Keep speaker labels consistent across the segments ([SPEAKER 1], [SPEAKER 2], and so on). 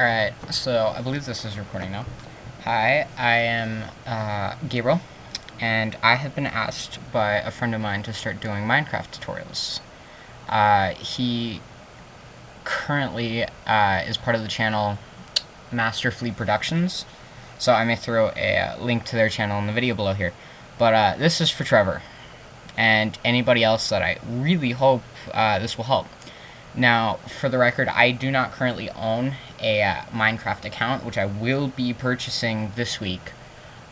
[SPEAKER 1] Alright, so I believe this is recording now. Hi, I am Gabriel, and I have been asked by a friend of mine to start doing Minecraft tutorials. He currently is part of the channel Master Flea Productions, so I may throw a link to their channel in the video below here. But this is for Trevor, and anybody else that I really hope this will help. Now, for the record, I do not currently own a Minecraft account, which I will be purchasing this week.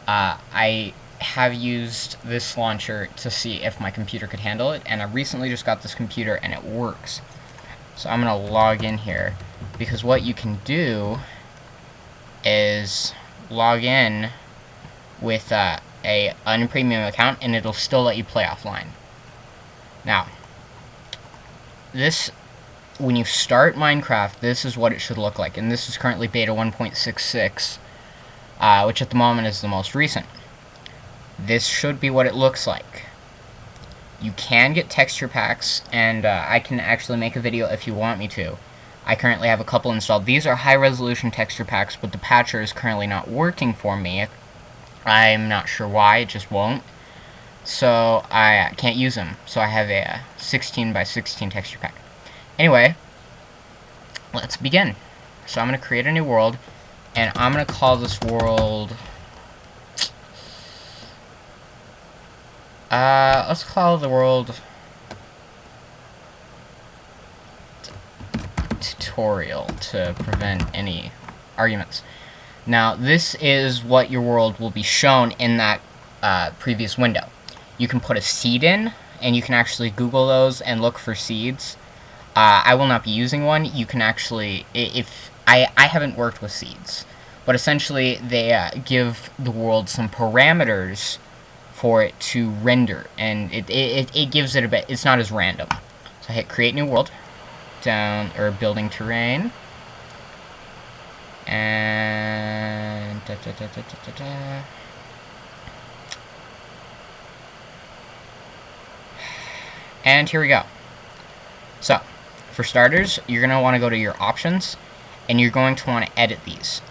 [SPEAKER 1] I have used this launcher to see if my computer could handle it, and I recently just got this computer and it works. So I'm going to log in here, because what you can do is log in with a unpremium account, and it'll still let you play offline. Now, when you start Minecraft, this is what it should look like, and this is currently beta 1.66, which at the moment is the most recent. This should be what it looks like. You can get texture packs, and I can actually make a video if you want me to. I currently have a couple installed. These are high-resolution texture packs, but the patcher is currently not working for me. I'm not sure why, it just won't. So I can't use them. So I have a 16 by 16 texture pack. Anyway, let's begin. So I'm going to create a new world, and I'm going to call this world... let's call the world... Tutorial, to prevent any arguments. Now, this is what your world will be shown in that previous window. You can put a seed in, and you can actually Google those and look for seeds. I will not be using one. You can actually, if I haven't worked with seeds, but essentially they give the world some parameters for it to render, and it gives it a bit. It's not as random. So I hit create new world, down, or building terrain, and and here we go. So, for starters, you're going to want to go to your options, and you're going to want to edit these.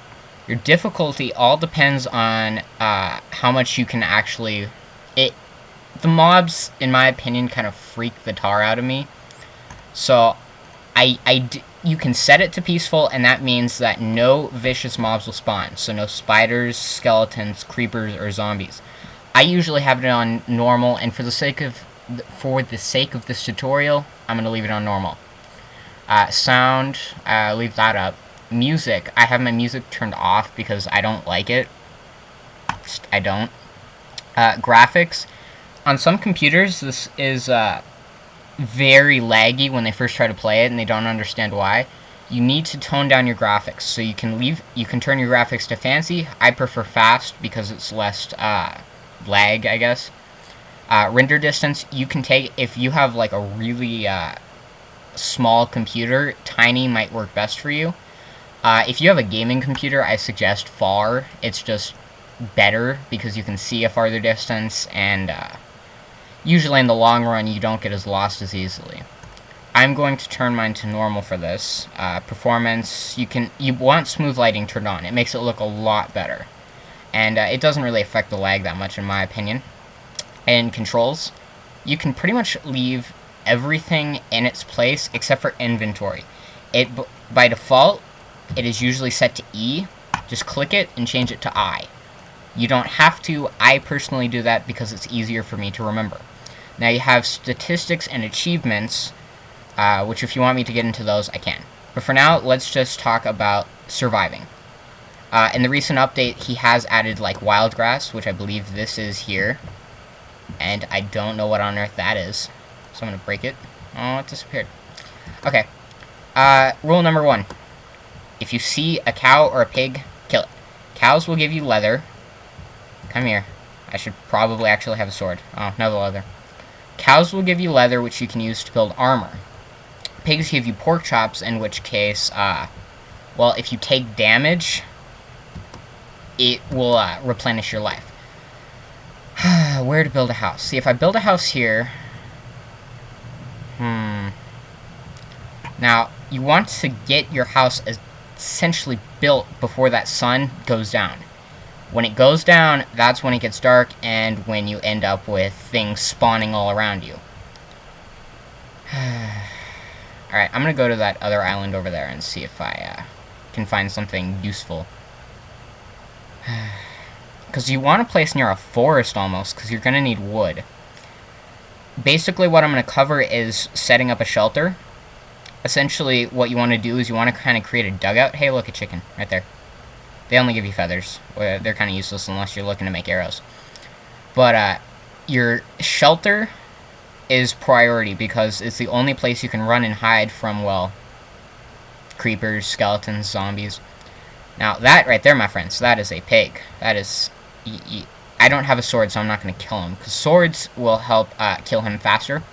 [SPEAKER 1] Your difficulty all depends on how much you can actually... The mobs, in my opinion, kind of freak the tar out of me. So, you can set it to peaceful, and that means that no vicious mobs will spawn. So no spiders, skeletons, creepers, or zombies. I usually have it on normal, and for the sake of this tutorial, I'm going to leave it on normal. Sound, leave that up. Music, I have my music turned off because I don't like it. I don't. Graphics, on some computers this is very laggy when they first try to play it and they don't understand why. You need to tone down your graphics, so you can turn your graphics to fancy. I prefer fast because it's less lag, I guess. Render distance, you can take, if you have like a really small computer, tiny might work best for you. If you have a gaming computer, I suggest far. It's just better because you can see a farther distance, and usually in the long run you don't get as lost as easily. I'm going to turn mine to normal for this. Performance, you want smooth lighting turned on. It makes it look a lot better, and it doesn't really affect the lag that much in my opinion. And controls, you can pretty much leave everything in its place except for inventory. By default, it is usually set to E. Just click it and change it to I. You don't have to. I personally do that because it's easier for me to remember. Now you have statistics and achievements, which if you want me to get into those, I can. But for now, let's just talk about surviving. In the recent update, he has added like wild grass, which I believe this is here. And I don't know what on earth that is. So I'm going to break it. Oh, it disappeared. Okay. Rule number 1. If you see a cow or a pig, kill it. Cows will give you leather. Come here. I should probably actually have a sword. Oh, no leather. Cows will give you leather, which you can use to build armor. Pigs give you pork chops, in which case, well, if you take damage, it will replenish your life. Where to build a house? See, if I build a house here... Now, you want to get your house as essentially built before that sun goes down. When it goes down, that's when it gets dark, and when you end up with things spawning all around you. Alright, I'm gonna go to that other island over there and see if I can find something useful. Because you want a place near a forest almost, because you're gonna need wood. Basically, what I'm gonna cover is setting up a shelter. Essentially, what you want to do is you want to kind of create a dugout. Hey, look, a chicken right there. They only give you feathers. They're kind of useless unless you're looking to make arrows. But your shelter is priority because it's the only place you can run and hide from, well, creepers, skeletons, zombies. Now, that right there, my friends, that is a pig. That is... I don't have a sword, so I'm not going to kill him, because swords will help kill him faster.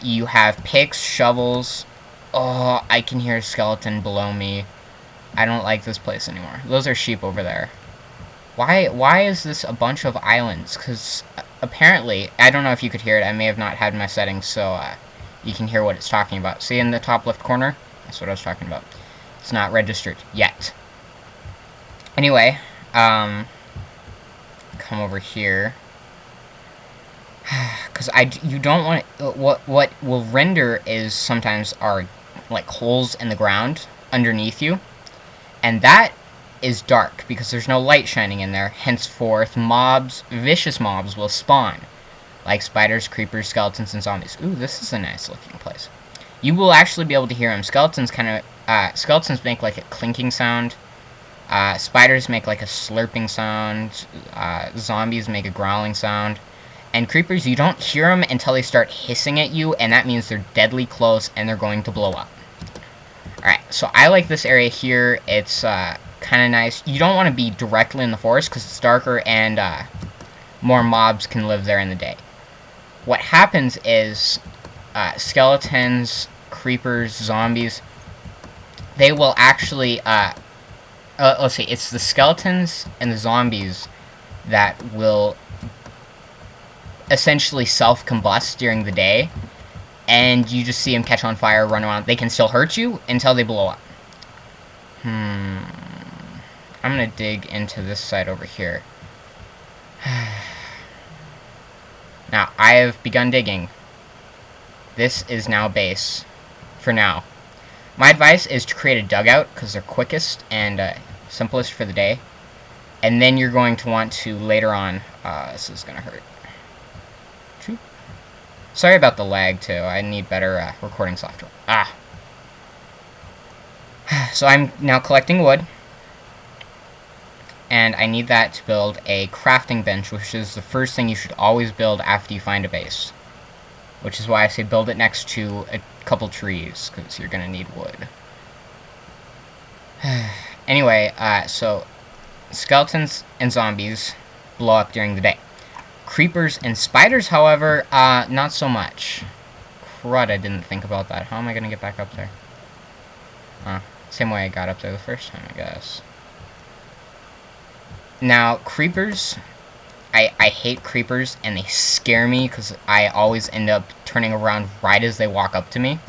[SPEAKER 1] You have picks, shovels. Oh, I can hear a skeleton below me. I don't like this place anymore. Those are sheep over there. Why is this a bunch of islands? Because apparently, I don't know if you could hear it. I may have not had my settings, so you can hear what it's talking about. See in the top left corner? That's what I was talking about. It's not registered yet. Anyway, come over here. Because you don't want it, what will render is sometimes are like holes in the ground underneath you, and that is dark because there's no light shining in there. Henceforth, vicious mobs will spawn, like spiders, creepers, skeletons, and zombies. Ooh, this is a nice looking place. You will actually be able to hear them. Skeletons make like a clinking sound. Spiders make like a slurping sound. Zombies make a growling sound. And creepers, you don't hear them until they start hissing at you, and that means they're deadly close and they're going to blow up. Alright, so I like this area here. It's kind of nice. You don't want to be directly in the forest because it's darker and more mobs can live there in the day. What happens is skeletons, creepers, zombies, they will actually... let's see, it's the skeletons and the zombies that will essentially self-combust during the day, and you just see them catch on fire, run around. They can still hurt you until they blow up. I'm gonna dig into this side over here. Now, I have begun digging. This is now base, for now. My advice is to create a dugout, because they're quickest and simplest for the day. And then you're going to want to, later on, this is gonna hurt. Sorry about the lag, too. I need better recording software. So I'm now collecting wood. And I need that to build a crafting bench, which is the first thing you should always build after you find a base. Which is why I say build it next to a couple trees, because you're going to need wood. Anyway, so skeletons and zombies blow up during the day. Creepers and spiders, however, not so much. Crud, I didn't think about that. How am I going to get back up there? Same way I got up there the first time, I guess. Now, creepers, I hate creepers, and they scare me, because I always end up turning around right as they walk up to me.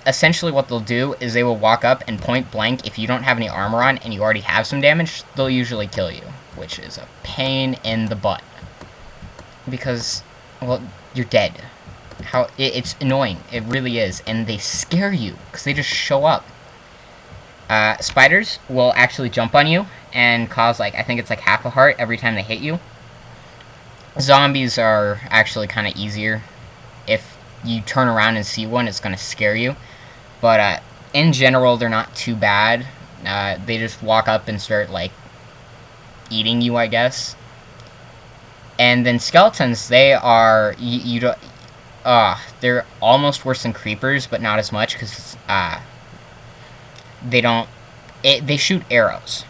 [SPEAKER 1] Essentially what they'll do is they will walk up and point blank, if you don't have any armor on and you already have some damage, they'll usually kill you, which is a pain in the butt. Because, well, you're dead. It's annoying, it really is, and they scare you, because they just show up. Spiders will actually jump on you and cause, like, I think it's like half a heart every time they hit you. Zombies are actually kind of easier. If you turn around and see one, it's going to scare you. But, in general, they're not too bad. They just walk up and start, like, eating you, I guess. And then skeletons, they are, they're almost worse than creepers, but not as much, because, they shoot arrows.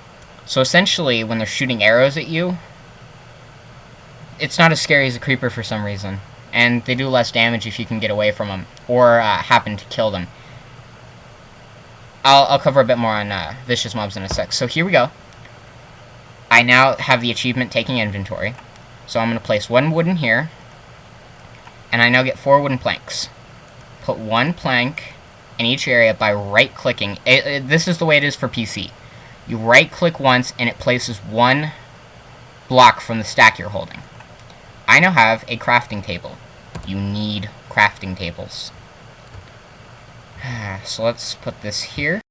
[SPEAKER 1] So essentially, when they're shooting arrows at you, it's not as scary as a creeper for some reason. And they do less damage if you can get away from them, or happen to kill them. I'll cover a bit more on vicious mobs in a sec. So here we go. I now have the achievement taking inventory. So I'm going to place one wood in here. And I now get 4 wooden planks. Put one plank in each area by right-clicking. This is the way it is for PC. You right-click once, and it places one block from the stack you're holding. I now have a crafting table. You need crafting tables. So let's put this here.